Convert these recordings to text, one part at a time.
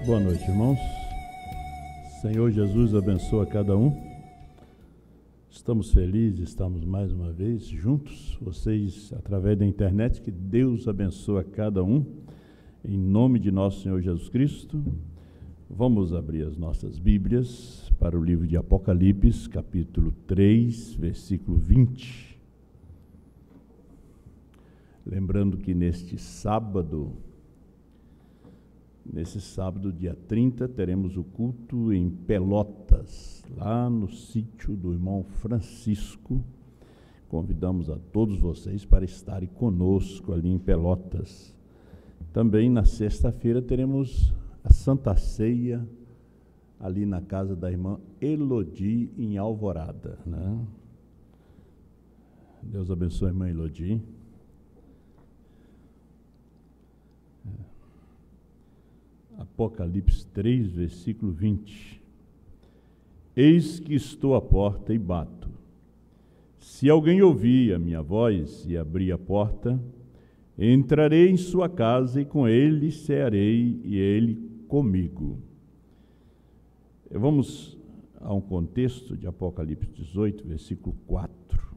Boa noite, irmãos. Senhor Jesus abençoa cada um. Estamos felizes, estamos mais uma vez juntos, vocês através da internet. Que Deus abençoe cada um, em nome de nosso Senhor Jesus Cristo. Vamos abrir as nossas Bíblias para o livro de Apocalipse, capítulo 3, versículo 20. Lembrando que nesse sábado, dia 30, teremos o culto em Pelotas, lá no sítio do irmão Francisco. Convidamos a todos vocês para estarem conosco ali em Pelotas. Também na sexta-feira teremos a Santa Ceia ali na casa da irmã Elodi, em Alvorada, né? Deus abençoe a irmã Elodi. Apocalipse 3, versículo 20. Eis que estou à porta e bato. Se alguém ouvir a minha voz e abrir a porta, entrarei em sua casa e com ele cearei e ele comigo. Vamos a um contexto de Apocalipse 18, versículo 4.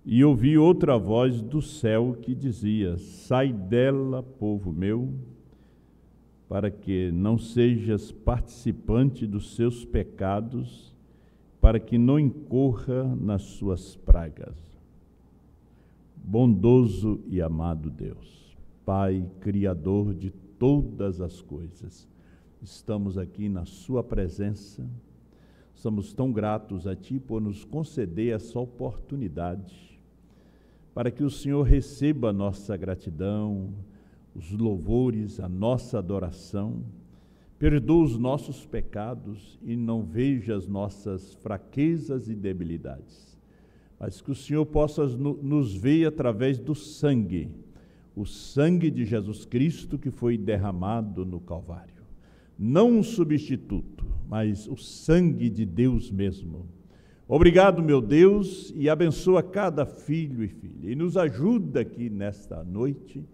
E ouvi outra voz do céu que dizia: sai dela, povo meu, para que não sejas participante dos seus pecados, para que não incorra nas suas pragas. Bondoso e amado Deus, Pai, Criador de todas as coisas, estamos aqui na sua presença, somos tão gratos a Ti por nos conceder essa oportunidade, para que o Senhor receba a nossa gratidão, os louvores, a nossa adoração, perdoa os nossos pecados e não veja as nossas fraquezas e debilidades, mas que o Senhor possa nos ver através do sangue, o sangue de Jesus Cristo que foi derramado no Calvário. Não um substituto, mas o sangue de Deus mesmo. Obrigado, meu Deus, e abençoa cada filho e filha, e nos ajuda aqui nesta noite,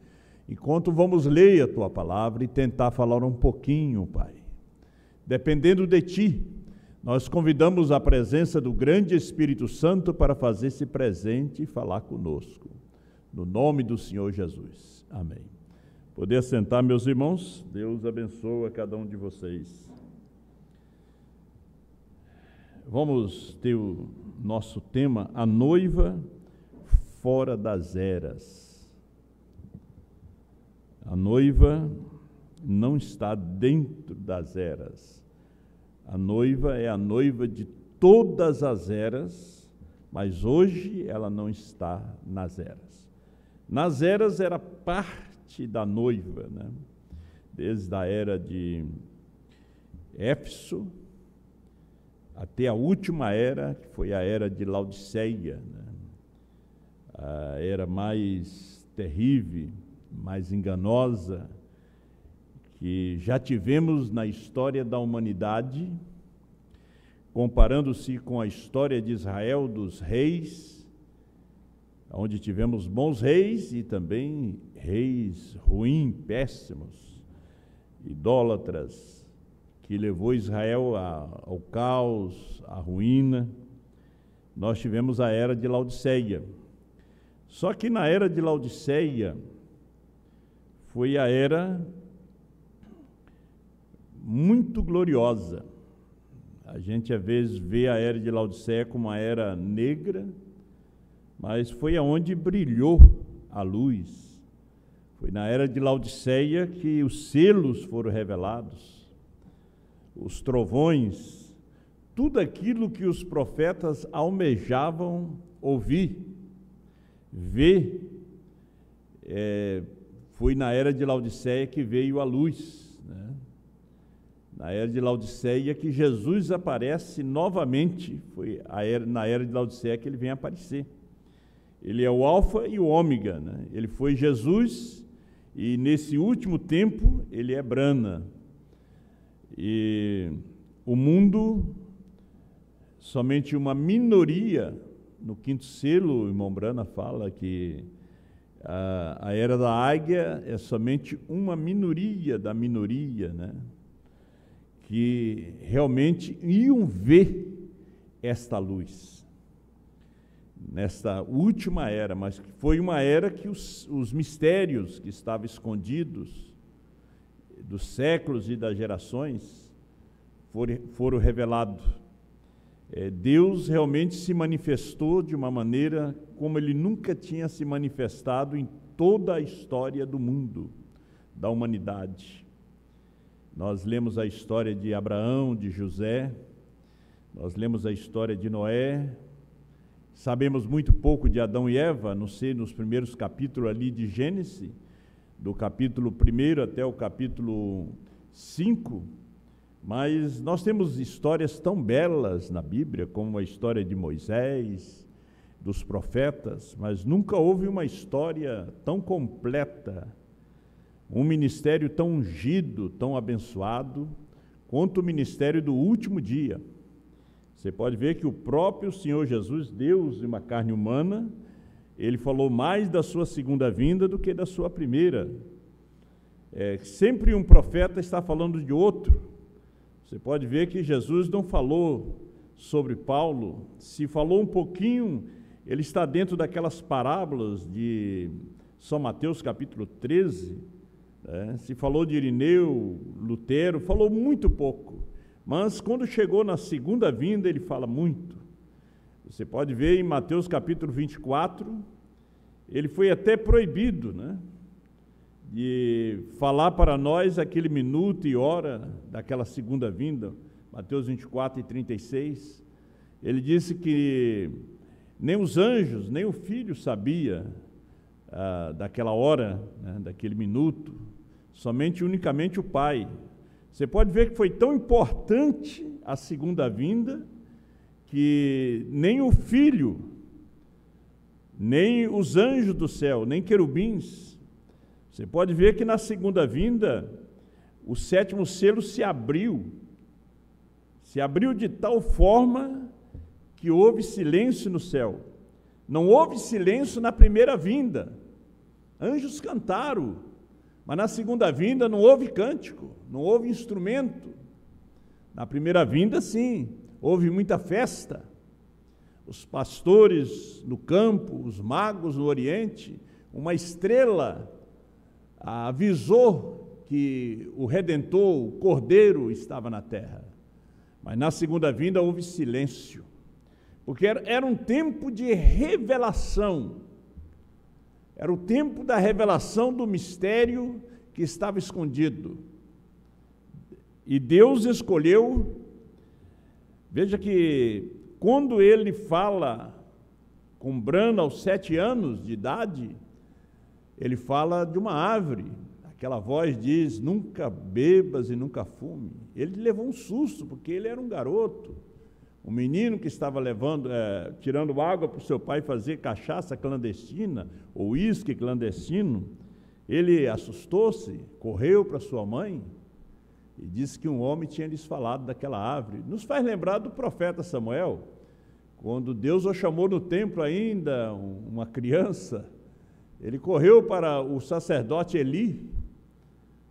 enquanto vamos ler a Tua palavra e tentar falar um pouquinho, Pai. Dependendo de Ti, nós convidamos a presença do grande Espírito Santo para fazer-se presente e falar conosco. No nome do Senhor Jesus. Amém. Poder sentar, meus irmãos. Deus abençoe a cada um de vocês. Vamos ter o nosso tema, a noiva fora das eras. A noiva não está dentro das eras. A noiva é a noiva de todas as eras, mas hoje ela não está nas eras. Nas eras era parte da noiva, né? Desde a era de Éfeso até a última era, que foi a era de Laodiceia, né? A era mais terrível, mais enganosa, que já tivemos na história da humanidade, comparando-se com a história de Israel, dos reis, onde tivemos bons reis e também reis ruins, péssimos, idólatras, que levou Israel ao caos, à ruína. Nós tivemos a era de Laodiceia. Só que na era de Laodiceia, foi a era muito gloriosa. A gente às vezes vê a era de Laodiceia como uma era negra, mas foi aonde brilhou a luz. Foi na era de Laodiceia que os selos foram revelados, os trovões, tudo aquilo que os profetas almejavam ouvir, ver. Foi na era de Laodiceia que veio a luz, né? Na era de Laodiceia que Jesus aparece novamente, na era de Laodiceia que ele vem aparecer. Ele é o alfa e o ômega, né? Ele foi Jesus e nesse último tempo ele é Brana. E o mundo, somente uma minoria, no quinto selo, o irmão Brana fala que A era da águia é somente uma minoria da minoria, né, que realmente iam ver esta luz, nesta última era, mas foi uma era que os mistérios que estavam escondidos dos séculos e das gerações foram revelados. Deus realmente se manifestou de uma maneira como Ele nunca tinha se manifestado em toda a história do mundo, da humanidade. Nós lemos a história de Abraão, de José, nós lemos a história de Noé, sabemos muito pouco de Adão e Eva, não sei, nos primeiros capítulos ali de Gênesis, do capítulo 1 até o capítulo 5, mas nós temos histórias tão belas na Bíblia, como a história de Moisés, dos profetas, mas nunca houve uma história tão completa, um ministério tão ungido, tão abençoado, quanto o ministério do último dia. Você pode ver que o próprio Senhor Jesus, Deus em uma carne humana, Ele falou mais da sua segunda vinda do que da sua primeira. Sempre um profeta está falando de outro. Você pode ver que Jesus não falou sobre Paulo, se falou um pouquinho, ele está dentro daquelas parábolas de São Mateus capítulo 13, se falou de Irineu, Lutero, falou muito pouco, mas quando chegou na segunda vinda ele fala muito. Você pode ver em Mateus capítulo 24, ele foi até proibido, né, de falar para nós aquele minuto e hora daquela segunda vinda. Mateus 24 e 36, ele disse que nem os anjos, nem o Filho sabia daquela hora, né, daquele minuto, somente unicamente o Pai. Você pode ver que foi tão importante a segunda vinda, que nem o Filho, nem os anjos do céu, nem querubins. Você pode ver que na segunda vinda, o sétimo selo se abriu de tal forma que houve silêncio no céu. Não houve silêncio na primeira vinda. Anjos cantaram, mas na segunda vinda não houve cântico, não houve instrumento. Na primeira vinda, sim, houve muita festa. Os pastores no campo, os magos no Oriente, uma estrela avisou que o Redentor, o Cordeiro, estava na terra. Mas na segunda vinda houve silêncio, porque era um tempo de revelação, era o tempo da revelação do mistério que estava escondido. E Deus escolheu, veja que quando ele fala com Brana aos 7 anos de idade, ele fala de uma árvore. Aquela voz diz: nunca bebas e nunca fume. Ele levou um susto, porque ele era um garoto, um menino que estava tirando água para o seu pai fazer cachaça clandestina, ou uísque clandestino. Ele assustou-se, correu para sua mãe e disse que um homem tinha lhes falado daquela árvore. Nos faz lembrar do profeta Samuel, quando Deus o chamou no templo ainda, uma criança. Ele correu para o sacerdote Eli,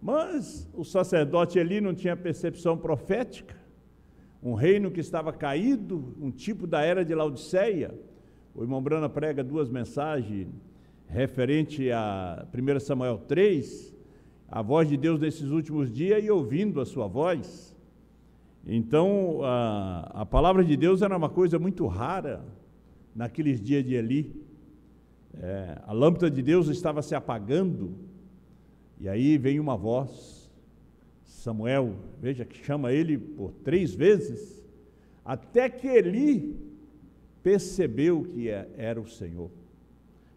mas o sacerdote Eli não tinha percepção profética. Um reino que estava caído, um tipo da era de Laodiceia. O irmão Brana prega 2 mensagens referente a 1 Samuel 3, a voz de Deus nesses últimos dias, e ouvindo a sua voz. Então, a palavra de Deus era uma coisa muito rara naqueles dias de Eli. A lâmpada de Deus estava se apagando, e aí vem uma voz, Samuel, veja que chama ele por 3 vezes, até que Eli percebeu que era o Senhor.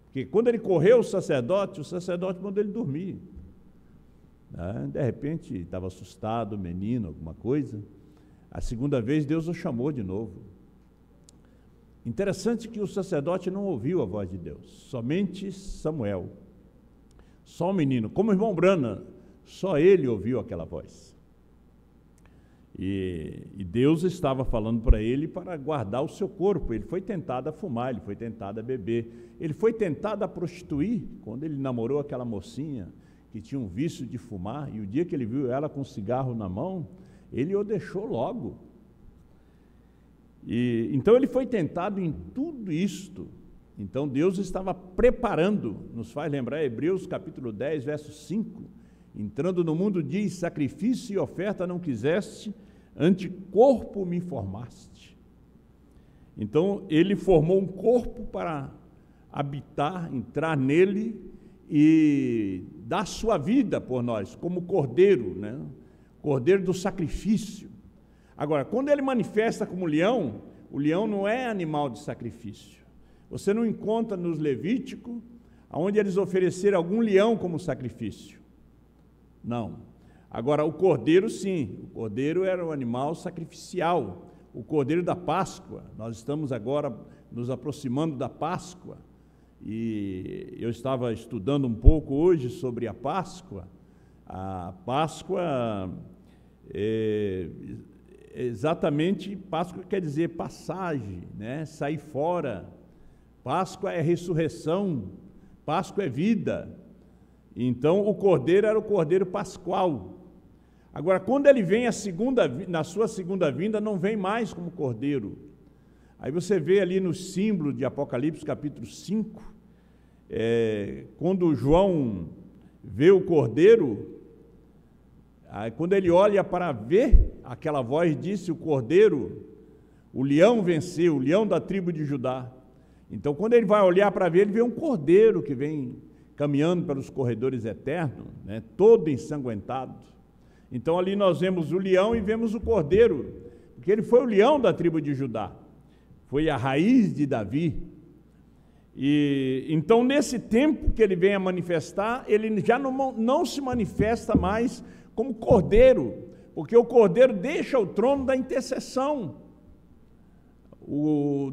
Porque quando ele correu o sacerdote mandou ele dormir. De repente estava assustado, menino, alguma coisa. A segunda vez Deus o chamou de novo. Interessante que o sacerdote não ouviu a voz de Deus, somente Samuel, só o menino, como o irmão Brana, só ele ouviu aquela voz. E Deus estava falando para ele para guardar o seu corpo. Ele foi tentado a fumar, ele foi tentado a beber, ele foi tentado a prostituir, quando ele namorou aquela mocinha que tinha um vício de fumar, e o dia que ele viu ela com um cigarro na mão, ele o deixou logo. Então ele foi tentado em tudo isto. Então Deus estava preparando, nos faz lembrar Hebreus capítulo 10, verso 5, entrando no mundo diz, sacrifício e oferta não quiseste, anticorpo me formaste. Então ele formou um corpo para habitar, entrar nele e dar sua vida por nós, como cordeiro, né? Cordeiro do sacrifício. Agora, quando ele manifesta como leão, o leão não é animal de sacrifício. Você não encontra nos Levíticos, onde eles ofereceram algum leão como sacrifício. Não. Agora, o cordeiro, sim. O cordeiro era um animal sacrificial. O cordeiro da Páscoa. Nós estamos agora nos aproximando da Páscoa. E eu estava estudando um pouco hoje sobre a Páscoa. A Páscoa exatamente, Páscoa quer dizer passagem, né? Sair fora. Páscoa é ressurreição, Páscoa é vida. Então o cordeiro era o cordeiro pascual. Agora, quando ele vem na sua segunda vinda, não vem mais como cordeiro. Aí você vê ali no símbolo de Apocalipse capítulo 5, quando João vê o cordeiro, aí quando ele olha para ver, aquela voz disse, o cordeiro, o leão venceu, o leão da tribo de Judá. Então, quando ele vai olhar para ver, ele vê um cordeiro que vem caminhando pelos corredores eternos, né, todo ensanguentado. Então, ali nós vemos o leão e vemos o cordeiro, porque ele foi o leão da tribo de Judá, foi a raiz de Davi. E então, nesse tempo que ele vem a manifestar, ele já não se manifesta mais como cordeiro, porque o cordeiro deixa o trono da intercessão.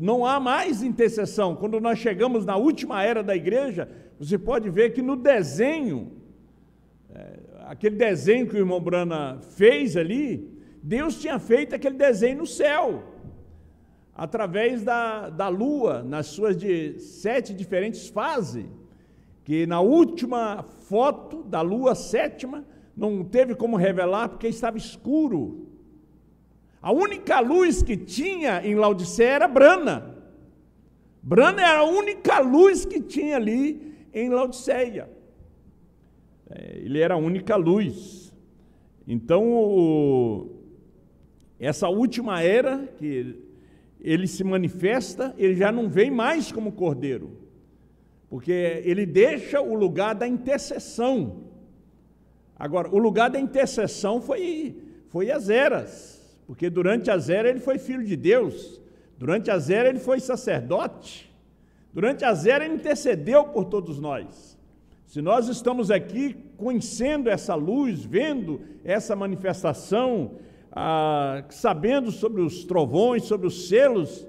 Não há mais intercessão. Quando nós chegamos na última era da igreja, você pode ver que no desenho, aquele desenho que o irmão Brana fez ali, Deus tinha feito aquele desenho no céu, através da lua, nas suas 7 diferentes fases, que na última foto da lua 7ª, não teve como revelar, porque estava escuro. A única luz que tinha em Laodiceia era Brana. Brana era a única luz que tinha ali em Laodiceia. Ele era a única luz. Então, essa última era, que ele se manifesta, ele já não vem mais como cordeiro, porque ele deixa o lugar da intercessão. Agora, o lugar da intercessão foi as eras, porque durante as eras ele foi filho de Deus, durante as eras ele foi sacerdote, durante as eras ele intercedeu por todos nós. Se nós estamos aqui conhecendo essa luz, vendo essa manifestação, sabendo sobre os trovões, sobre os selos,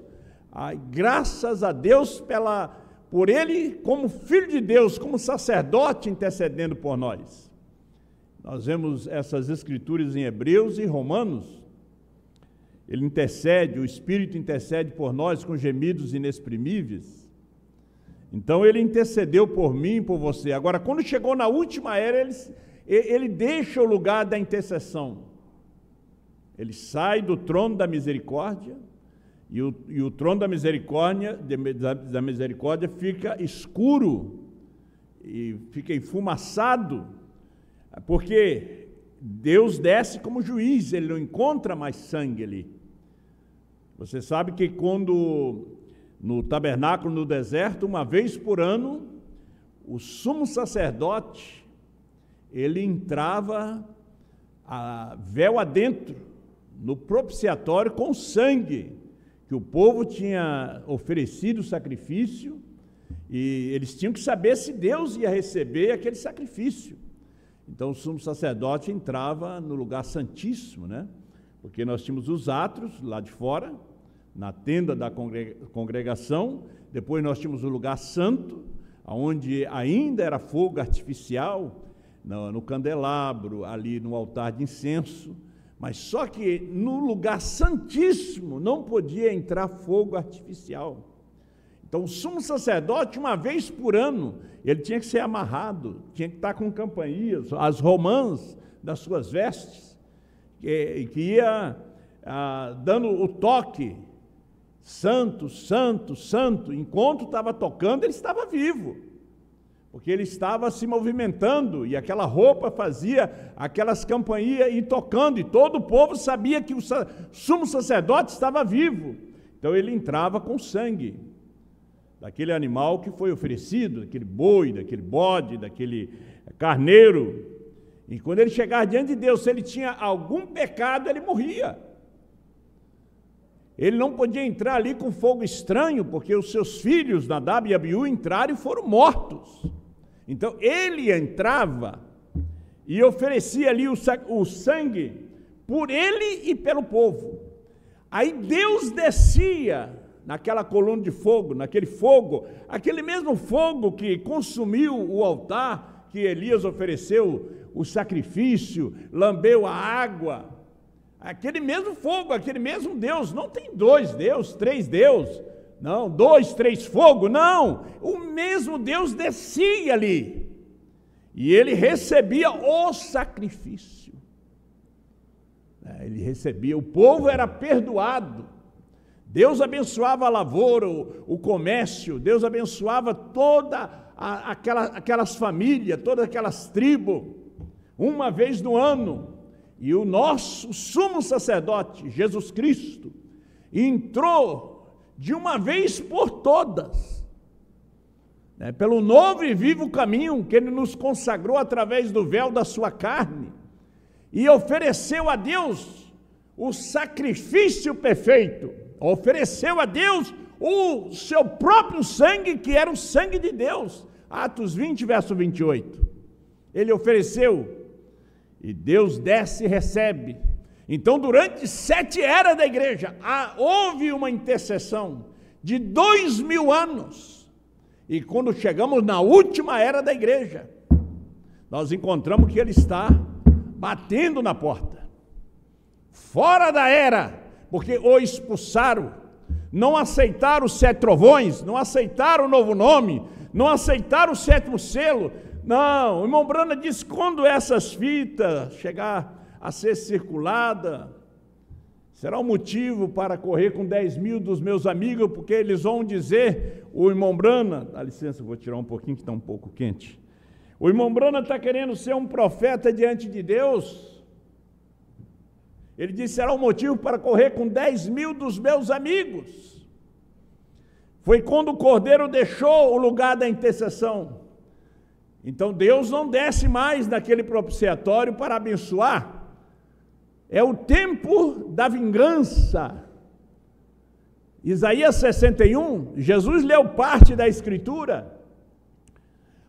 graças a Deus por ele como filho de Deus, como sacerdote intercedendo por nós. Nós vemos essas escrituras em Hebreus e Romanos. Ele intercede, o Espírito intercede por nós com gemidos inexprimíveis. Então ele intercedeu por mim e por você. Agora, quando chegou na última era, ele deixa o lugar da intercessão. Ele sai do trono da misericórdia, e o trono da misericórdia fica escuro e fica enfumaçado, porque Deus desce como juiz, ele não encontra mais sangue ali. Você sabe que quando no tabernáculo no deserto, uma vez por ano, o sumo sacerdote, ele entrava véu adentro, no propiciatório com sangue, que o povo tinha oferecido o sacrifício, e eles tinham que saber se Deus ia receber aquele sacrifício. Então o sumo sacerdote entrava no lugar santíssimo, né? Porque nós tínhamos os átrios lá de fora, na tenda da congregação, depois nós tínhamos o lugar santo, onde ainda era fogo artificial, no candelabro, ali no altar de incenso, Mas só que no lugar santíssimo não podia entrar fogo artificial. Então o sumo sacerdote, uma vez por ano, ele tinha que ser amarrado, tinha que estar com campanhas, as romãs das suas vestes, que ia dando o toque, santo, santo, santo. Enquanto estava tocando, ele estava vivo, porque ele estava se movimentando, e aquela roupa fazia aquelas campainhas ir tocando, e todo o povo sabia que o sumo sacerdote estava vivo. Então ele entrava com sangue daquele animal que foi oferecido, daquele boi, daquele bode, daquele carneiro. E quando ele chegava diante de Deus, se ele tinha algum pecado, ele morria. Ele não podia entrar ali com fogo estranho, porque os seus filhos, Nadab e Abiú, entraram e foram mortos. Então ele entrava e oferecia ali o sangue por ele e pelo povo. Aí Deus descia naquela coluna de fogo, naquele fogo, aquele mesmo fogo que consumiu o altar, que Elias ofereceu o sacrifício, lambeu a água, aquele mesmo fogo, aquele mesmo Deus. Não tem dois Deus, três Deus, não, 2, 3 fogo, não, o mesmo Deus descia ali, e ele recebia o sacrifício, ele recebia, o povo era perdoado, Deus abençoava a lavoura, o comércio, Deus abençoava toda aquelas famílias, todas aquelas tribos, uma vez no ano. E o nosso sumo sacerdote, Jesus Cristo, entrou de uma vez por todas, pelo novo e vivo caminho que ele nos consagrou através do véu da sua carne, e ofereceu a Deus o sacrifício perfeito, ofereceu a Deus o seu próprio sangue, que era o sangue de Deus. Atos 20, verso 28. Ele ofereceu, e Deus desce e recebe. Então, durante 7 eras da igreja, houve uma intercessão de 2000 anos. E quando chegamos na última era da igreja, nós encontramos que ele está batendo na porta. Fora da era, porque o expulsaram, não aceitaram os 7 trovões, não aceitaram o novo nome, não aceitaram o 7º selo. Não, o irmão Brana disse, quando essas fitas chegar a ser circulada, será um motivo para correr com 10.000 dos meus amigos, porque eles vão dizer, o irmão Brana, dá licença, vou tirar um pouquinho que está um pouco quente, o irmão Brana está querendo ser um profeta diante de Deus. Ele disse, será um motivo para correr com 10.000 dos meus amigos. Foi quando o Cordeiro deixou o lugar da intercessão. Então Deus não desce mais naquele propiciatório para abençoar. É o tempo da vingança. Isaías 61, Jesus leu parte da Escritura.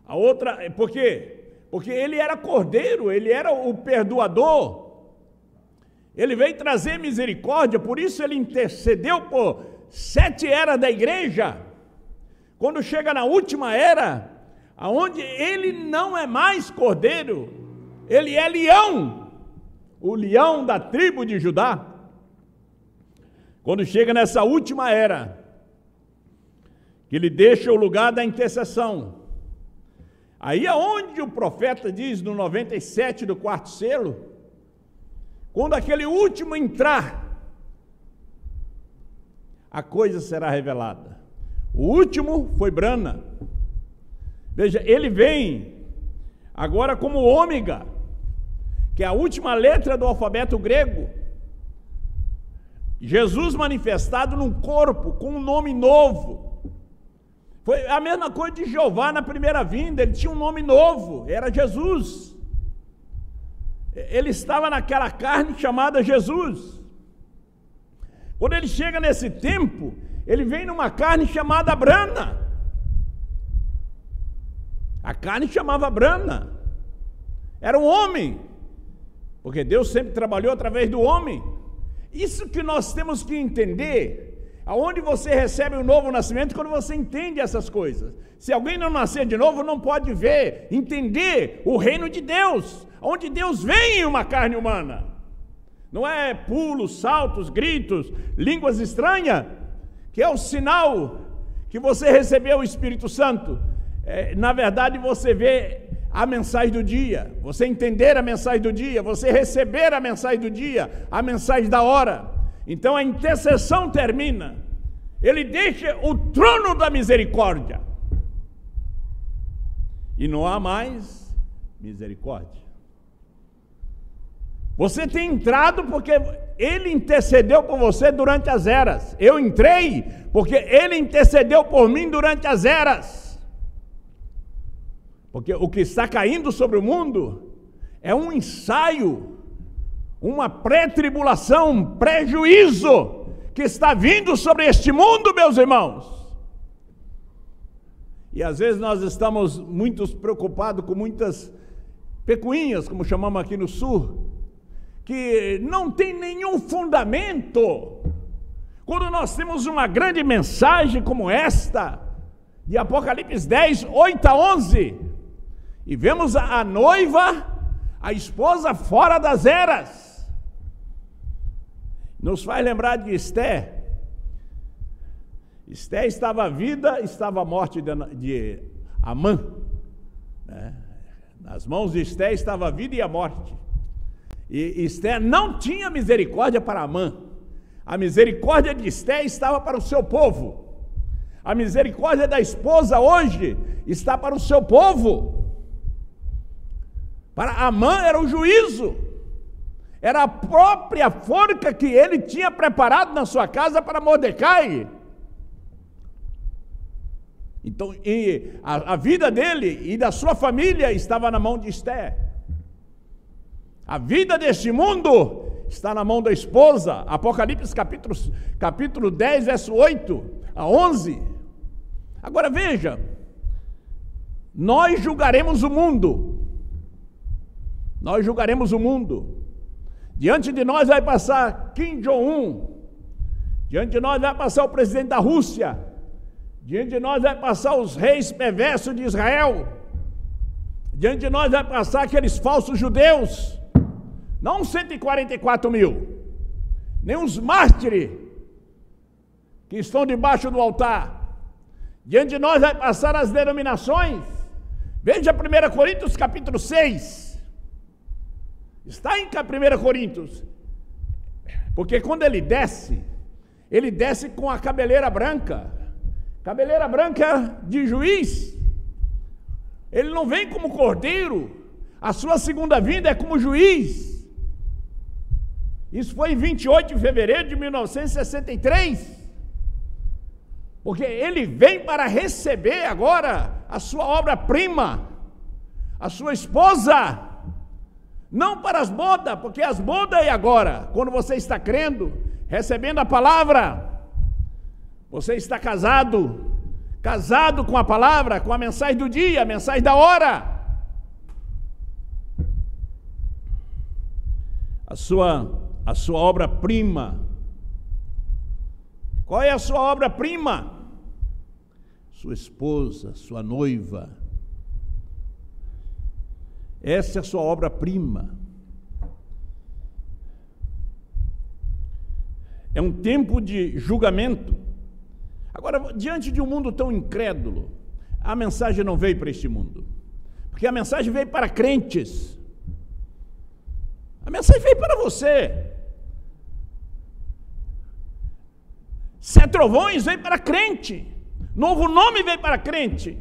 A outra, por quê? Porque ele era Cordeiro, ele era o perdoador. Ele veio trazer misericórdia, por isso ele intercedeu por 7 eras da igreja. Quando chega na última era, aonde ele não é mais cordeiro, ele é leão, o leão da tribo de Judá. Quando chega nessa última era, que ele deixa o lugar da intercessão, aí é onde o profeta diz no 97 do 4º selo, quando aquele último entrar, a coisa será revelada. O último foi Brana. Veja, ele vem agora como ômega, que é a última letra do alfabeto grego. Jesus manifestado num corpo, com um nome novo. Foi a mesma coisa de Jeová na primeira vinda, ele tinha um nome novo, era Jesus. Ele estava naquela carne chamada Jesus. Quando ele chega nesse tempo, ele vem numa carne chamada Brana. A carne chamava Brana. Era um homem, porque Deus sempre trabalhou através do homem. Isso que nós temos que entender, aonde você recebe o novo nascimento, quando você entende essas coisas. Se alguém não nascer de novo, não pode entender o reino de Deus, onde Deus vem em uma carne humana. Não é pulos, saltos, gritos, línguas estranhas, que é o sinal que você recebeu o Espírito Santo. Na verdade, você vê a mensagem do dia, você entender a mensagem do dia, você receber a mensagem do dia, a mensagem da hora. Então a intercessão termina. Ele deixa o trono da misericórdia. E não há mais misericórdia. Você tem entrado porque Ele intercedeu por você durante as eras. Eu entrei porque Ele intercedeu por mim durante as eras. Porque o que está caindo sobre o mundo é um ensaio, uma pré-tribulação, um pré-juízo que está vindo sobre este mundo, meus irmãos. E às vezes nós estamos muito preocupados com muitas pecuinhas, como chamamos aqui no sul, que não tem nenhum fundamento. Quando nós temos uma grande mensagem como esta, de Apocalipse 10, 8 a 11, e vemos a noiva, a esposa fora das eras, nos faz lembrar de Esté. Esté estava a vida, estava a morte de Amã, né? Nas mãos de Esté estava a vida e a morte. E Esté não tinha misericórdia para Amã. A misericórdia de Esté estava para o seu povo. A misericórdia da esposa hoje está para o seu povo. Para Amã era o juízo. Era a própria forca que ele tinha preparado na sua casa para Mordecai. Então, a vida dele e da sua família estava na mão de Esté. A vida deste mundo está na mão da esposa. Apocalipse capítulo 10, verso 8 a 11. Agora veja, nós julgaremos o mundo. Nós julgaremos o mundo. Diante de nós vai passar Kim Jong-un. Diante de nós vai passar o presidente da Rússia. Diante de nós vai passar os reis perversos de Israel. Diante de nós vai passar aqueles falsos judeus. Não 144 mil, nem os mártires que estão debaixo do altar. Diante de nós vai passar as denominações. Veja 1 Coríntios capítulo 6. Está em 1 Coríntios. Porque quando ele desce com a cabeleira branca. Cabeleira branca de juiz. Ele não vem como cordeiro. A sua segunda vinda é como juiz. Isso foi em 28 de fevereiro de 1963. Porque ele vem para receber agora a sua obra-prima, a sua esposa. Não para as bodas, porque as bodas é agora, quando você está crendo, recebendo a palavra. Você está casado com a palavra, com a mensagem do dia, a mensagem da hora. A sua obra-prima. Qual é a sua obra-prima? Sua esposa, sua noiva. Essa é a sua obra-prima. É um tempo de julgamento. Agora, diante de um mundo tão incrédulo, a mensagem não veio para este mundo, porque a mensagem veio para crentes. A mensagem veio para você. Sete Trovões veio para crente. Novo Nome veio para crente.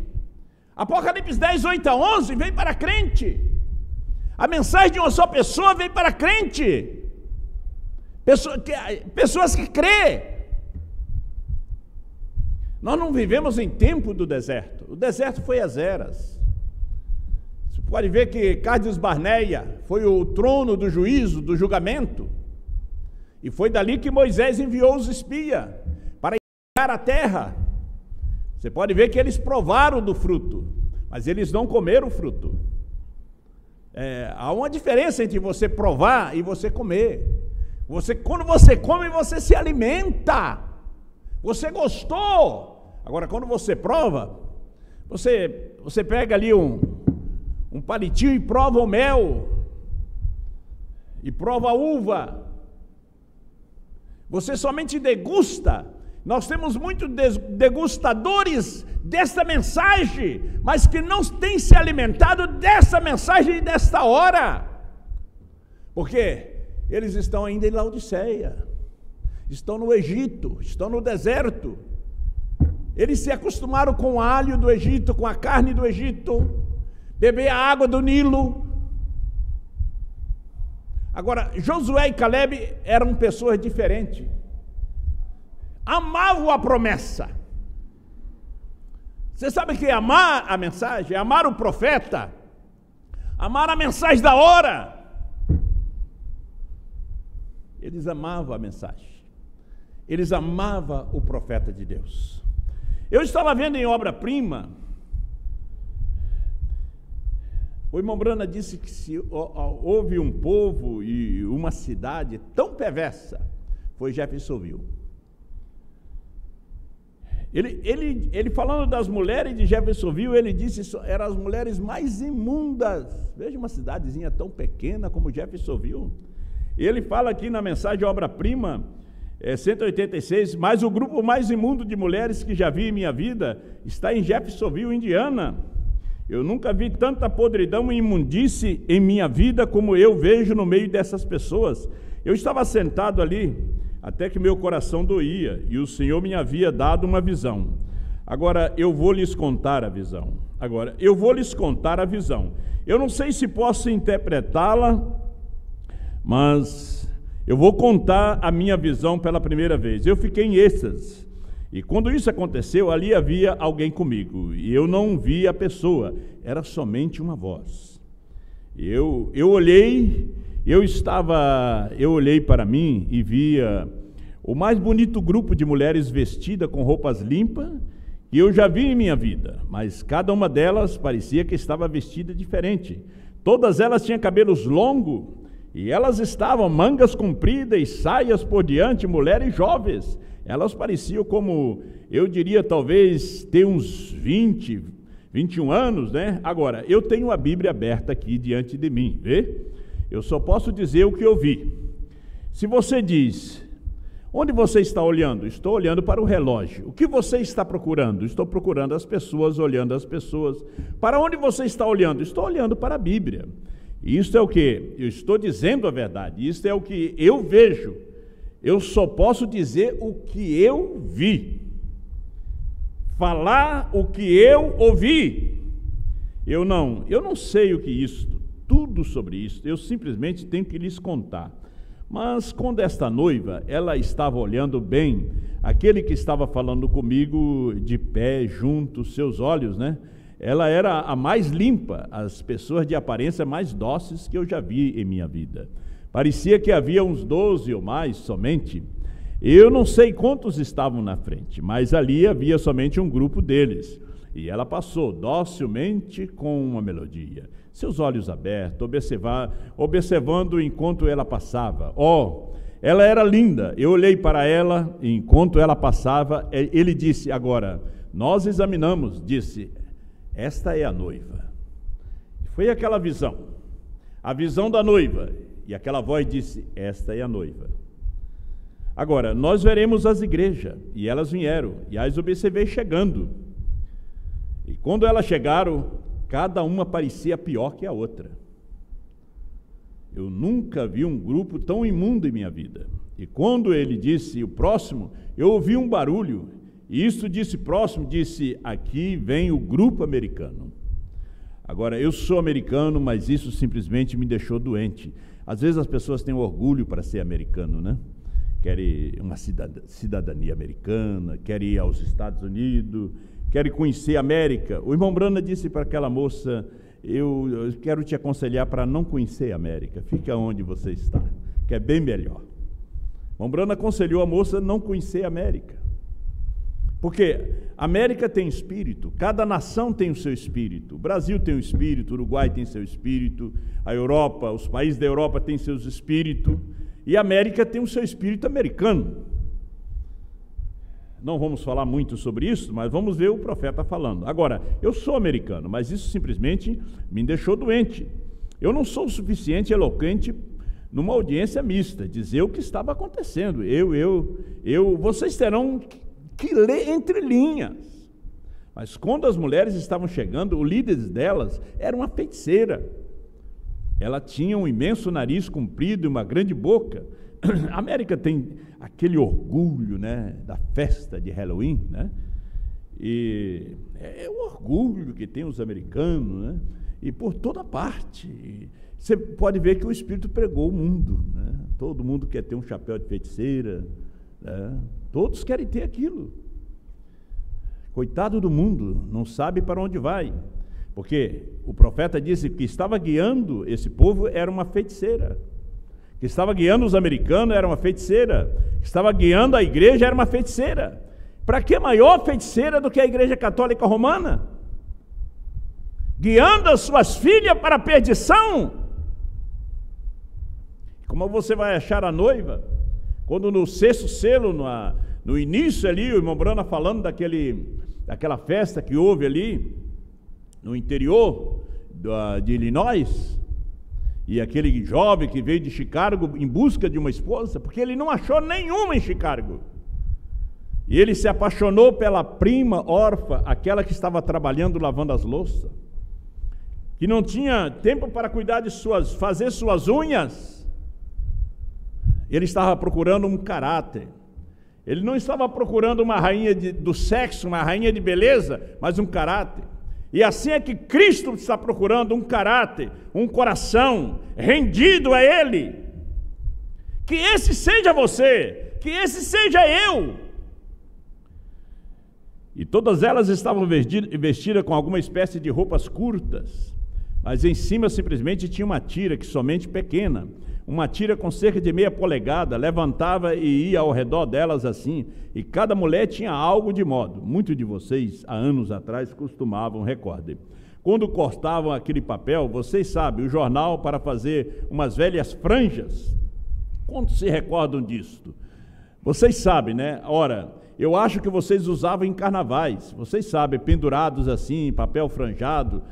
Apocalipse 10, 8 a 11 veio para crente. A mensagem de uma só pessoa veio para crente. Pessoas que crê. Nós não vivemos em tempo do deserto. O deserto foi as eras. Você pode ver que Cádiz Barneia foi o trono do juízo, do julgamento. E foi dali que Moisés enviou os espias para espiar a terra. Você pode ver que eles provaram do fruto, mas eles não comeram o fruto. Há uma diferença entre você provar e você comer. Quando você come, você se alimenta. Você gostou. Agora, quando você prova, você pega ali um palitinho e prova o mel, e prova a uva, Você somente degusta. Nós temos muitos degustadores desta mensagem, mas que não têm se alimentado dessa mensagem e desta hora. Porque eles estão ainda em Laodiceia, estão no Egito, estão no deserto. Eles se acostumaram com o alho do Egito, com a carne do Egito, beber a água do Nilo. Agora, Josué e Caleb eram pessoas diferentes. Amavam a promessa. Você sabe que é amar a mensagem, amar o profeta, amar a mensagem da hora. Eles amavam a mensagem. Eles amavam o profeta de Deus. Eu estava vendo em obra-prima, o irmão Brana disse que se houve um povo e uma cidade tão perversa, foi Jeffersonville. Ele falando das mulheres de Jeffersonville, ele disse que eram as mulheres mais imundas. Veja uma cidadezinha tão pequena como Jeffersonville. Ele fala aqui na mensagem obra-prima, 186, mas o grupo mais imundo de mulheres que já vi em minha vida está em Jeffersonville, Indiana. Eu nunca vi tanta podridão e imundície em minha vida como eu vejo no meio dessas pessoas. Eu estava sentado ali, até que meu coração doía, e o Senhor me havia dado uma visão. Agora, eu vou lhes contar a visão. Eu não sei se posso interpretá-la, mas eu vou contar a minha visão pela primeira vez. Eu fiquei em êxtase. E quando isso aconteceu, ali havia alguém comigo, e eu não vi a pessoa, era somente uma voz. Eu olhei para mim e via o mais bonito grupo de mulheres vestidas com roupas limpas que eu já vi em minha vida, mas cada uma delas parecia que estava vestida diferente. Todas elas tinham cabelos longos, e elas estavam mangas compridas e saias por diante, mulheres jovens. Elas pareciam como, eu diria, talvez ter uns 20, 21 anos, né? Agora, eu tenho a Bíblia aberta aqui diante de mim, vê? Eu só posso dizer o que eu vi. Se você diz, onde você está olhando? Estou olhando para o relógio. O que você está procurando? Estou procurando as pessoas, olhando as pessoas. Para onde você está olhando? Estou olhando para a Bíblia. Isto é o que? Eu estou dizendo a verdade. Isto é o que eu vejo. Eu só posso dizer o que eu vi, falar o que eu ouvi. Eu não sei o que isto, tudo sobre isso, eu simplesmente tenho que lhes contar. Mas quando esta noiva, ela estava olhando bem, aquele que estava falando comigo de pé, junto, seus olhos, né? Ela era a mais limpa, as pessoas de aparência mais dóceis que eu já vi em minha vida. Parecia que havia uns 12 ou mais somente. Eu não sei quantos estavam na frente, mas ali havia somente um grupo deles. E ela passou docilmente com uma melodia, seus olhos abertos, observando enquanto ela passava. Ela era linda. Eu olhei para ela e enquanto ela passava, ele disse, agora, nós examinamos, disse, esta é a noiva. Foi aquela visão, a visão da noiva. E aquela voz disse, esta é a noiva. Agora, nós veremos as igrejas, e elas vieram, e as observei chegando. E quando elas chegaram, cada uma parecia pior que a outra. Eu nunca vi um grupo tão imundo em minha vida. E quando ele disse o próximo, eu ouvi um barulho, e isso disse próximo, disse, aqui vem o grupo americano. Agora, eu sou americano, mas isso simplesmente me deixou doente. Às vezes as pessoas têm orgulho para ser americano, né? Querem uma cidadania americana, querem ir aos Estados Unidos, querem conhecer a América. O irmão Brana disse para aquela moça, eu quero te aconselhar para não conhecer a América, fica onde você está, que é bem melhor. O irmão Brana aconselhou a moça a não conhecer a América. Porque a América tem espírito, cada nação tem o seu espírito. O Brasil tem um espírito, o Uruguai tem seu espírito, a Europa, os países da Europa têm seus espíritos, e a América tem o seu espírito americano. Não vamos falar muito sobre isso, mas vamos ver o profeta falando. Agora, eu sou americano, mas isso simplesmente me deixou doente. Eu não sou o suficiente eloquente, numa audiência mista, dizer o que estava acontecendo. Vocês terão que ler entre linhas. Mas quando as mulheres estavam chegando, o líder delas era uma feiticeira. Ela tinha um imenso nariz comprido e uma grande boca. A América tem aquele orgulho, né, da festa de Halloween, né? E é o orgulho que tem os americanos, né? E por toda parte. Você pode ver que o Espírito pregou o mundo, né? Todo mundo quer ter um chapéu de feiticeira, né? Todos querem ter aquilo. Coitado do mundo, não sabe para onde vai, porque o profeta disse que estava guiando esse povo era uma feiticeira, que estava guiando os americanos era uma feiticeira, que estava guiando a igreja era uma feiticeira. Para que maior feiticeira do que a Igreja Católica Romana? Guiando as suas filhas para a perdição. Como você vai achar a noiva? Quando no sexto selo, no início ali, o irmão Brana falando daquela festa que houve ali, no interior de Illinois, e aquele jovem que veio de Chicago em busca de uma esposa, porque ele não achou nenhuma em Chicago, e ele se apaixonou pela prima órfã, aquela que estava trabalhando lavando as louças, que não tinha tempo para cuidar de fazer suas unhas. Ele estava procurando um caráter. Ele não estava procurando uma rainha do sexo, uma rainha de beleza, mas um caráter. E assim é que Cristo está procurando um caráter, um coração rendido a Ele. Que esse seja você, que esse seja eu. E todas elas estavam vestidas com alguma espécie de roupas curtas, mas em cima simplesmente tinha uma tira que somente pequena, uma tira com cerca de meia polegada, levantava e ia ao redor delas assim, e cada mulher tinha algo de modo. Muitos de vocês, há anos atrás, costumavam, recordem, quando cortavam aquele papel, vocês sabem, o jornal para fazer umas velhas franjas. Quantos se recordam disto? Vocês sabem, né? Ora, eu acho que vocês usavam em carnavais, vocês sabem, pendurados assim, papel franjado,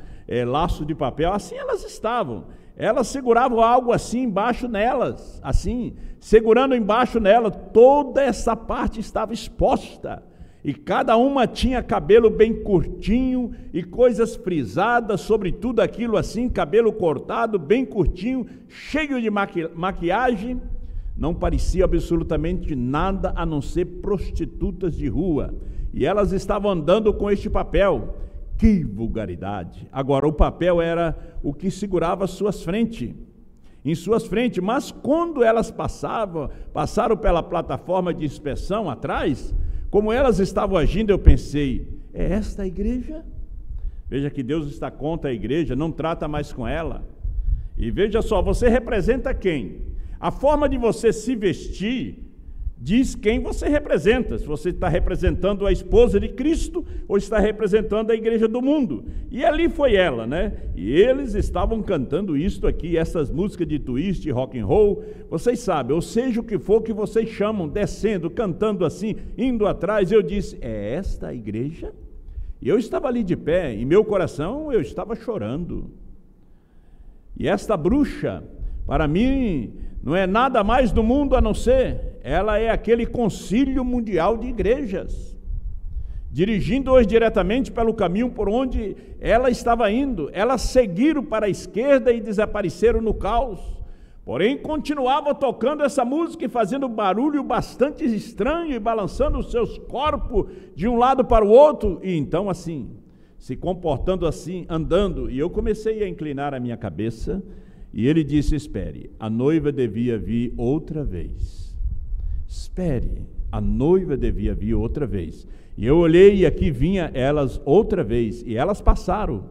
laço de papel, assim elas estavam. Elas seguravam algo assim embaixo nelas, assim, segurando embaixo nela, toda essa parte estava exposta, e cada uma tinha cabelo bem curtinho, e coisas frisadas sobre tudo aquilo assim, cabelo cortado, bem curtinho, cheio de maquiagem, não parecia absolutamente nada a não ser prostitutas de rua, e elas estavam andando com este papel. Que vulgaridade! Agora, o papel era o que segurava em suas frentes, mas quando elas passaram pela plataforma de inspeção atrás, como elas estavam agindo, eu pensei, é esta a igreja? Veja que Deus está contra a igreja, não trata mais com ela. E veja só, você representa quem? A forma de você se vestir diz quem você representa, se você está representando a esposa de Cristo ou está representando a igreja do mundo. E ali foi ela, né? E eles estavam cantando isto aqui, essas músicas de twist, rock and roll, vocês sabem, ou seja o que for que vocês chamam, descendo, cantando assim, indo atrás. Eu disse, é esta a igreja? E eu estava ali de pé, em meu coração eu estava chorando. E esta bruxa, para mim, não é nada mais do mundo a não ser, ela é aquele concílio mundial de igrejas, dirigindo-os diretamente pelo caminho por onde ela estava indo. Elas seguiram para a esquerda e desapareceram no caos, porém continuavam tocando essa música e fazendo barulho bastante estranho e balançando os seus corpos de um lado para o outro, e então assim, se comportando assim, andando, e eu comecei a inclinar a minha cabeça. E ele disse, espere, a noiva devia vir outra vez. Espere, a noiva devia vir outra vez. E eu olhei e aqui vinha elas outra vez. E elas passaram,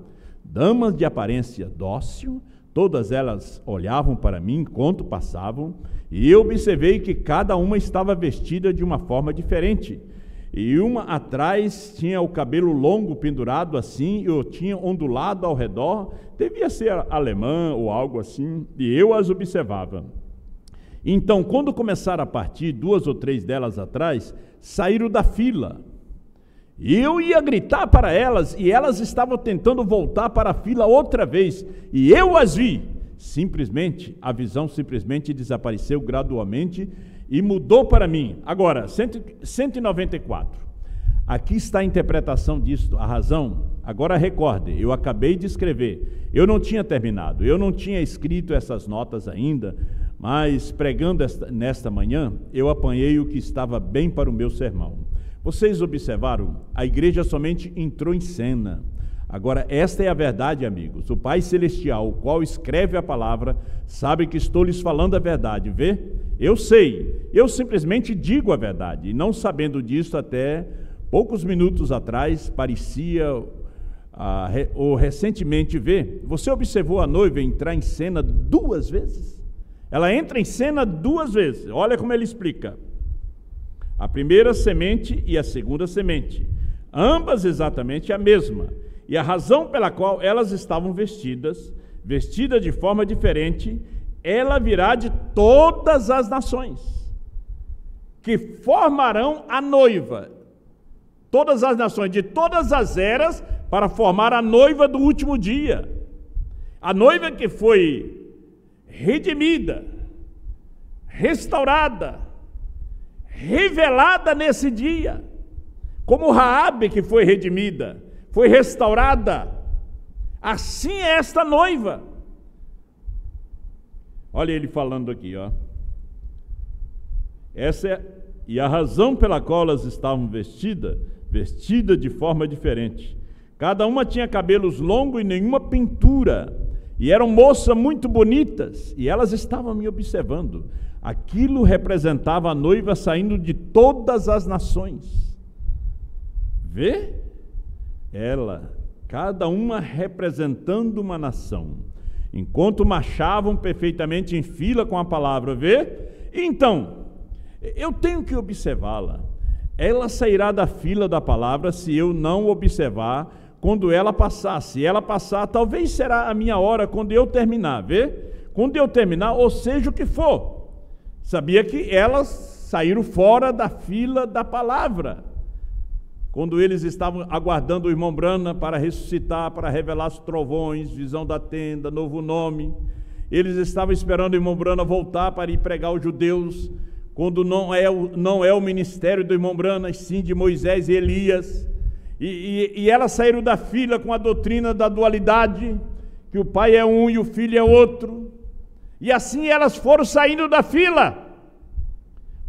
damas de aparência dócil, todas elas olhavam para mim enquanto passavam. E eu observei que cada uma estava vestida de uma forma diferente. E uma atrás tinha o cabelo longo pendurado assim, eu tinha ondulado ao redor, devia ser alemã ou algo assim, e eu as observava. Então, quando começaram a partir, 2 ou 3 delas atrás, saíram da fila. E eu ia gritar para elas, e elas estavam tentando voltar para a fila outra vez, e eu as vi, Simplesmente, a visão simplesmente desapareceu gradualmente e mudou para mim. Agora, 194. Aqui está a interpretação disto, a razão. Agora recorde, eu acabei de escrever. Eu não tinha terminado, eu não tinha escrito essas notas ainda, mas pregando nesta manhã, eu apanhei o que estava bem para o meu sermão. Vocês observaram? A igreja somente entrou em cena. Agora, esta é a verdade, amigos. O Pai Celestial, o qual escreve a palavra, sabe que estou lhes falando a verdade, vê? Eu sei, eu simplesmente digo a verdade, e não sabendo disso até poucos minutos atrás, parecia, ou recentemente, vê? Você observou a noiva entrar em cena 2 vezes? Ela entra em cena 2 vezes, olha como ele explica. A primeira semente e a segunda semente, ambas exatamente a mesma. E a razão pela qual elas estavam vestidas de forma diferente, ela virá de todas as nações, que formarão a noiva. Todas as nações, de todas as eras, para formar a noiva do último dia. A noiva que foi redimida, restaurada, revelada nesse dia. Como Raabe que foi redimida, foi restaurada, assim é esta noiva. Olha ele falando aqui, ó. Essa é e a razão pela qual elas estavam vestidas de forma diferente. Cada uma tinha cabelos longos e nenhuma pintura, e eram moças muito bonitas, e elas estavam me observando. Aquilo representava a noiva saindo de todas as nações. Vê? Ela, cada uma representando uma nação, enquanto marchavam perfeitamente em fila com a palavra, vê? Então, eu tenho que observá-la. Ela sairá da fila da palavra se eu não observar quando ela passar. Se ela passar, talvez será a minha hora quando eu terminar, vê? Quando eu terminar, ou seja o que for. Sabia que elas saíram fora da fila da palavra. Quando eles estavam aguardando o irmão Brana para ressuscitar, para revelar os trovões, visão da tenda, novo nome, eles estavam esperando o irmão Brana voltar para ir pregar aos judeus, quando não é o ministério do irmão Brana, sim de Moisés e Elias, e elas saíram da fila com a doutrina da dualidade, que o pai é um e o filho é outro, e assim elas foram saindo da fila.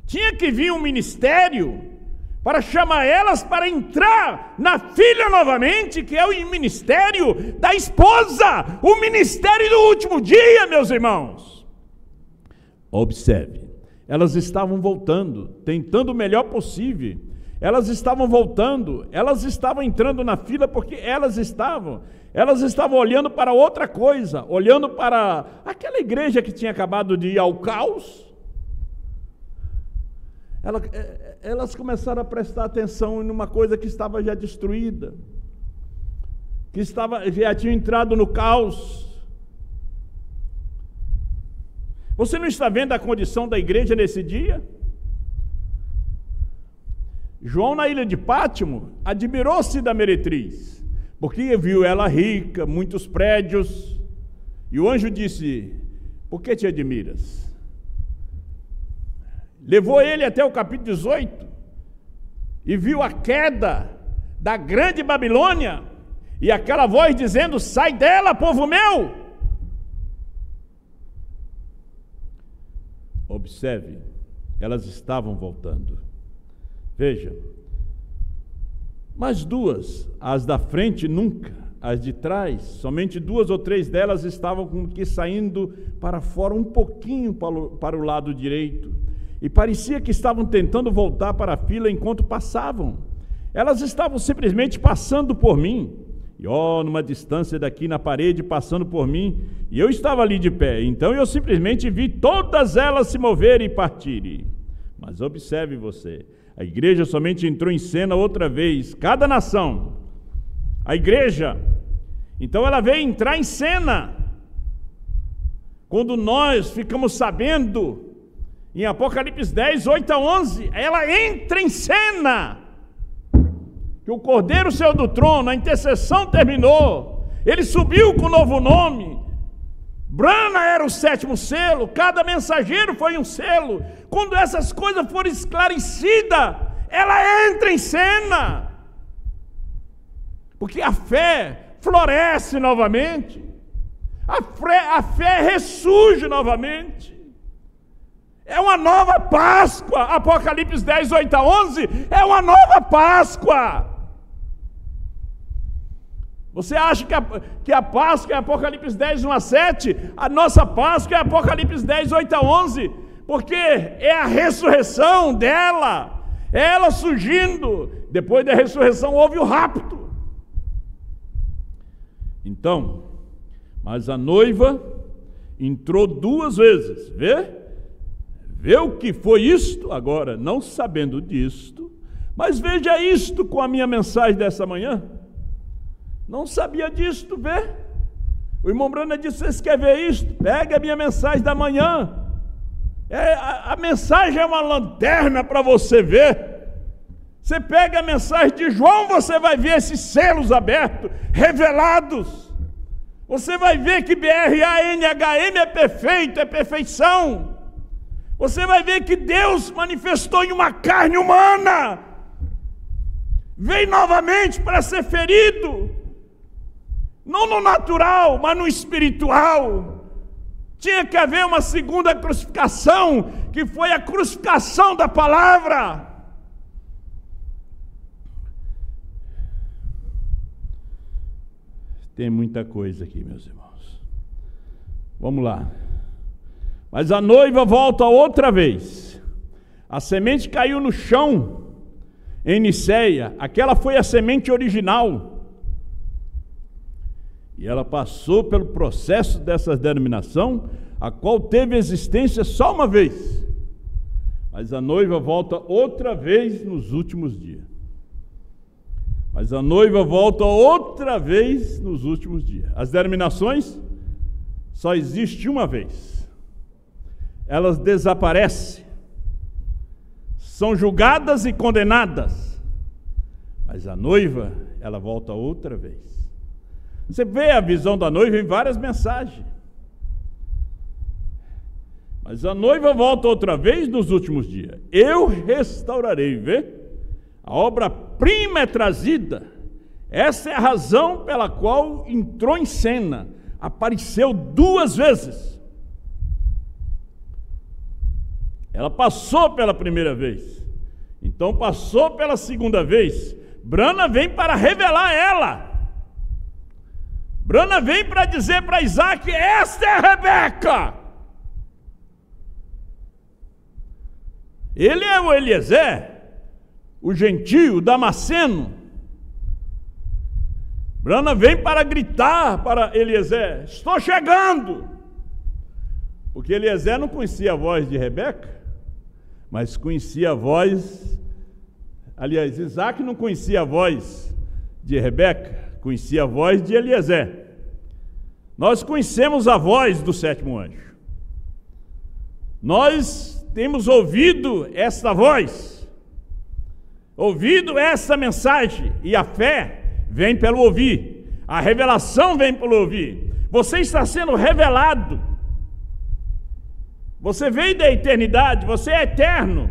Tinha que vir um ministério para chamar elas para entrar na fila novamente, que é o ministério da esposa, o ministério do último dia, meus irmãos. Observe, elas estavam voltando, tentando o melhor possível, elas estavam voltando, elas estavam entrando na fila porque elas estavam olhando para outra coisa, olhando para aquela igreja que tinha acabado de ir ao caos. Elas começaram a prestar atenção em uma coisa que estava já destruída, já tinha entrado no caos. Você não está vendo a condição da igreja nesse dia? João, na ilha de Pátimo, admirou-se da meretriz, porque viu ela rica, muitos prédios, e o anjo disse: por que te admiras? Levou ele até o capítulo 18 e viu a queda da grande Babilônia e aquela voz dizendo: sai dela, povo meu. Observe, elas estavam voltando. Veja, mas 2, as da frente nunca, as de trás, somente 2 ou 3 delas estavam como que saindo para fora um pouquinho para o lado direito. E parecia que estavam tentando voltar para a fila enquanto passavam. Elas estavam simplesmente passando por mim. E numa distância daqui na parede, passando por mim. E eu estava ali de pé. Então eu simplesmente vi todas elas se moverem e partirem. Mas observe você, a igreja somente entrou em cena outra vez. Cada nação. A igreja. Então ela veio entrar em cena. Quando nós ficamos sabendo, em Apocalipse 10, 8 a 11, ela entra em cena, que o Cordeiro saiu do trono, a intercessão terminou, ele subiu com um novo nome, Brana era o 7º selo, cada mensageiro foi um selo. Quando essas coisas forem esclarecidas, ela entra em cena. Porque a fé floresce novamente. A fé ressurge novamente. É uma nova Páscoa. Apocalipse 10, 8 a 11 é uma nova Páscoa. Você acha que a Páscoa é Apocalipse 10, 1 a 7? A nossa Páscoa é Apocalipse 10, 8 a 11. Porque é a ressurreição dela. É ela surgindo. Depois da ressurreição houve o rapto. Então, mas a noiva entrou 2 vezes. Vê o que foi isto? Agora, não sabendo disto, mas veja isto com a minha mensagem dessa manhã. Não sabia disto, vê? O irmão Brana disse: vocês querem ver isto? Pega a minha mensagem da manhã. A mensagem é uma lanterna para você ver. Você pega a mensagem de João, você vai ver esses selos abertos, revelados. Você vai ver que BRANHM é perfeito, é perfeição. Você vai ver que Deus manifestou em uma carne humana. Veio novamente para ser ferido. Não no natural, mas no espiritual. Tinha que haver uma segunda crucificação, que foi a crucificação da palavra. Tem muita coisa aqui, meus irmãos. Vamos lá. Mas a noiva volta outra vez. A semente caiu no chão em Niceia. Aquela foi a semente original. E ela passou pelo processo dessa denominação, a qual teve existência só uma vez. Mas a noiva volta outra vez nos últimos dias. Mas a noiva volta outra vez nos últimos dias. As denominações só existem uma vez. Elas desaparecem. São julgadas e condenadas. Mas a noiva, ela volta outra vez. Você vê a visão da noiva em várias mensagens. Mas a noiva volta outra vez nos últimos dias. Eu restaurarei, vê? A obra-prima é trazida. Essa é a razão pela qual entrou em cena. Apareceu 2 vezes. Ela passou pela primeira vez. Então passou pela segunda vez. Brana vem para revelar ela. Brana vem para dizer para Isaac: esta é a Rebeca. Ele é o Eliezer, o gentio, o Damasceno. Brana vem para gritar para Eliezer: estou chegando. Porque Eliezer não conhecia a voz de Rebeca, mas conhecia a voz. Aliás, Isaac não conhecia a voz de Rebeca, conhecia a voz de Eliezer. Nós conhecemos a voz do 7º anjo. Nós temos ouvido esta voz, ouvido essa mensagem, e a fé vem pelo ouvir, a revelação vem pelo ouvir. Você está sendo revelado. Você veio da eternidade, você é eterno.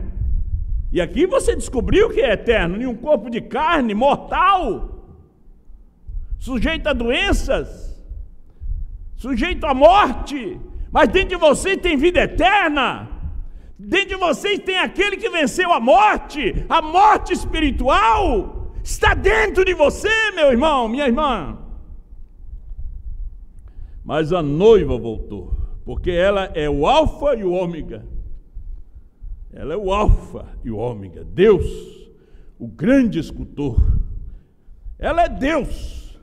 E aqui você descobriu que é eterno, em um corpo de carne mortal, sujeito a doenças, sujeito à morte, mas dentro de você tem vida eterna. Dentro de vocês tem aquele que venceu a morte espiritual, está dentro de você, meu irmão, minha irmã. Mas a noiva voltou, porque ela é o alfa e o ômega. Ela é o alfa e o ômega, Deus, o grande escultor. Ela é Deus.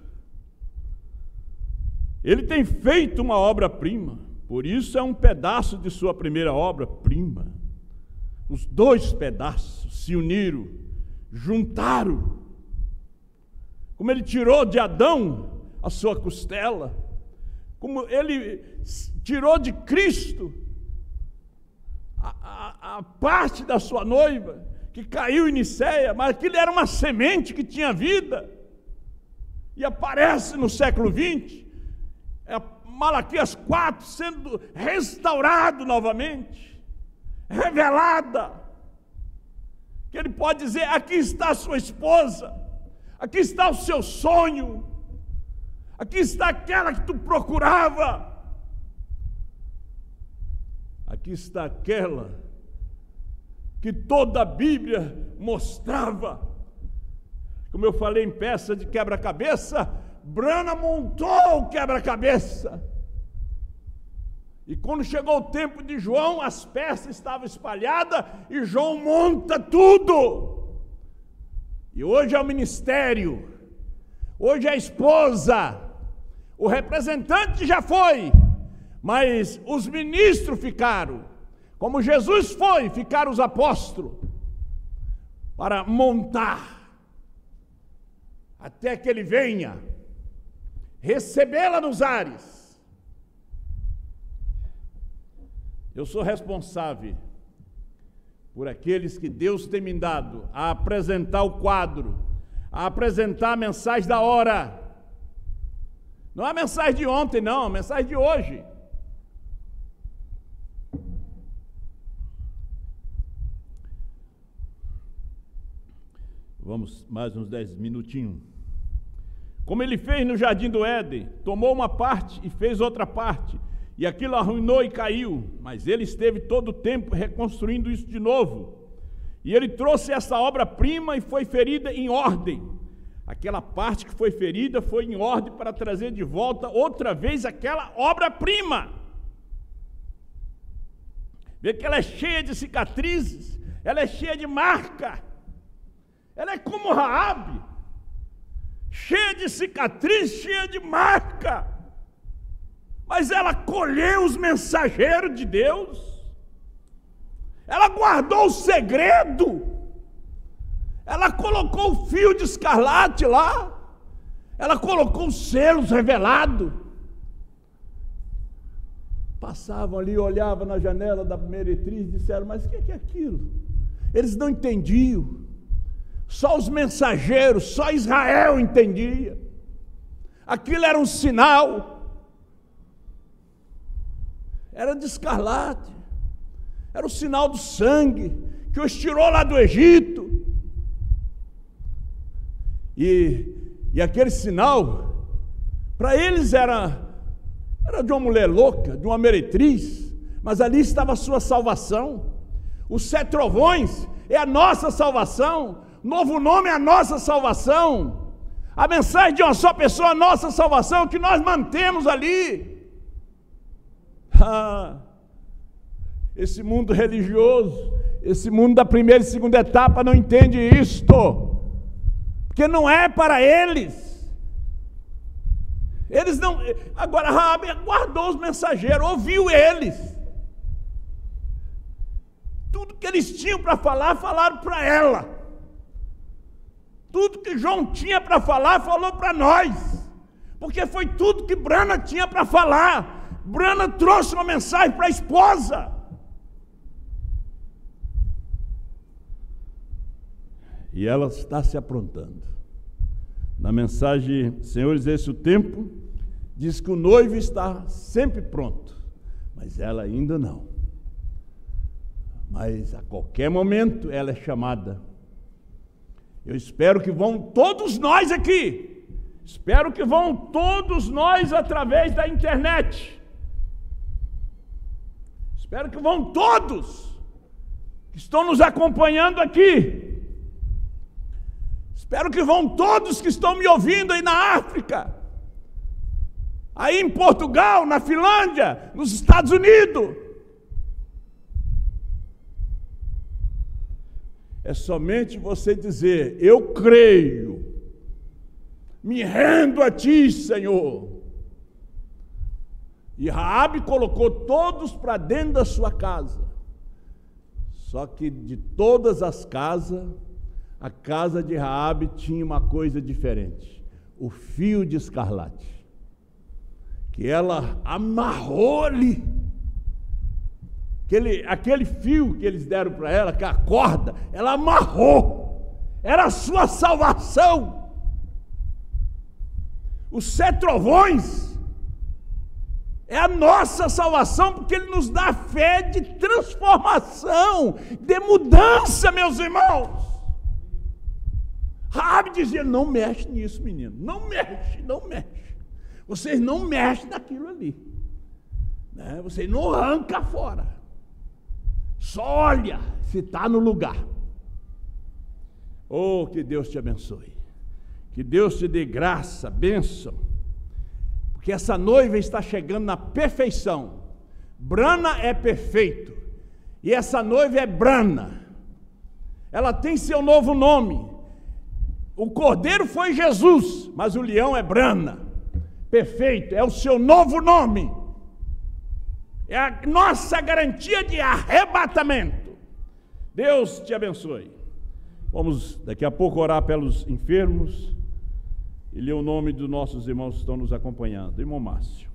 Ele tem feito uma obra-prima, por isso é um pedaço de sua primeira obra-prima. Os 2 pedaços se uniram, juntaram. Como ele tirou de Adão a sua costela, como ele tirou de Cristo a parte da sua noiva, que caiu em Niceia, mas aquilo era uma semente que tinha vida, e aparece no século XX, Malaquias 4 sendo restaurado novamente, revelada, que ele pode dizer: aqui está a sua esposa, aqui está o seu sonho, aqui está aquela que tu procurava, aqui está aquela que toda a Bíblia mostrava. Como eu falei em peça de quebra-cabeça, Brana montou o quebra-cabeça. E quando chegou o tempo de João, as peças estavam espalhadas e João monta tudo. E hoje é o ministério, hoje é a esposa, o representante já foi, mas os ministros ficaram. Como Jesus foi, ficaram os apóstolos para montar, até que ele venha recebê-la nos ares. Eu sou responsável por aqueles que Deus tem me dado a apresentar o quadro, a apresentar a mensagem da hora. Não é a mensagem de ontem, não, a mensagem de hoje. Vamos mais uns 10 minutinhos. Como ele fez no Jardim do Éden, tomou uma parte e fez outra parte, e aquilo arruinou e caiu, mas ele esteve todo o tempo reconstruindo isso de novo. E ele trouxe essa obra-prima e foi ferida em ordem. Aquela parte que foi ferida foi em ordem para trazer de volta outra vez aquela obra-prima. Vê que ela é cheia de cicatrizes, ela é cheia de marca. Ela é como Raabe, cheia de cicatriz, cheia de marca. Mas ela colheu os mensageiros de Deus. Ela guardou o segredo. Ela colocou o fio de escarlate lá. Ela colocou os selos revelados. Passavam ali, olhavam na janela da meretriz e disseram: mas o que é aquilo? Eles não entendiam. Só os mensageiros, só Israel entendia. Aquilo era um sinal. Era de escarlate. Era o sinal do sangue que os tirou lá do Egito. E aquele sinal, para eles era de uma mulher louca, de uma meretriz, mas ali estava a sua salvação. Os 7 trovões é a nossa salvação. Novo nome é a nossa salvação. A mensagem de uma só pessoa, a nossa salvação, que nós mantemos ali. Esse mundo religioso, esse mundo da primeira e segunda etapa não entende isto, porque não é para eles. Eles não. Agora Raabe guardou os mensageiros, ouviu eles. Tudo que eles tinham para falar, falaram para ela. Tudo que João tinha para falar, falou para nós, porque foi tudo que Brana tinha para falar. Brana trouxe uma mensagem para a esposa. E ela está se aprontando. Na mensagem, Senhores, esse é o tempo, diz que o noivo está sempre pronto, mas ela ainda não. Mas a qualquer momento ela é chamada. Eu espero que vão todos nós aqui, espero que vão todos nós através da internet, espero que vão todos que estão nos acompanhando aqui, espero que vão todos que estão me ouvindo aí na África, aí em Portugal, na Finlândia, nos Estados Unidos. É somente você dizer: eu creio, me rendo a ti, Senhor. E Raabe colocou todos para dentro da sua casa. Só que de todas as casas, a casa de Raabe tinha uma coisa diferente: o fio de escarlate, que ela amarrou ali. Aquele fio que eles deram para ela, que é a corda, ela amarrou. Era a sua salvação. Os 7 trovões É a nossa salvação, porque Ele nos dá fé de transformação, de mudança, meus irmãos. Raabe dizia, não mexe nisso, menino, não mexe, não mexe. Vocês não mexem naquilo ali, né? Vocês não arrancam fora. Só olha se está no lugar. Oh, que Deus te abençoe. Que Deus te dê graça, bênção. Porque essa noiva está chegando na perfeição. Brana é perfeito. E essa noiva é Brana. Ela tem seu novo nome. O cordeiro foi Jesus, mas o leão é Brana. Perfeito, é o seu novo nome. É a nossa garantia de arrebatamento. Deus te abençoe. Vamos daqui a pouco orar pelos enfermos e ler o nome dos nossos irmãos que estão nos acompanhando. Irmão Márcio.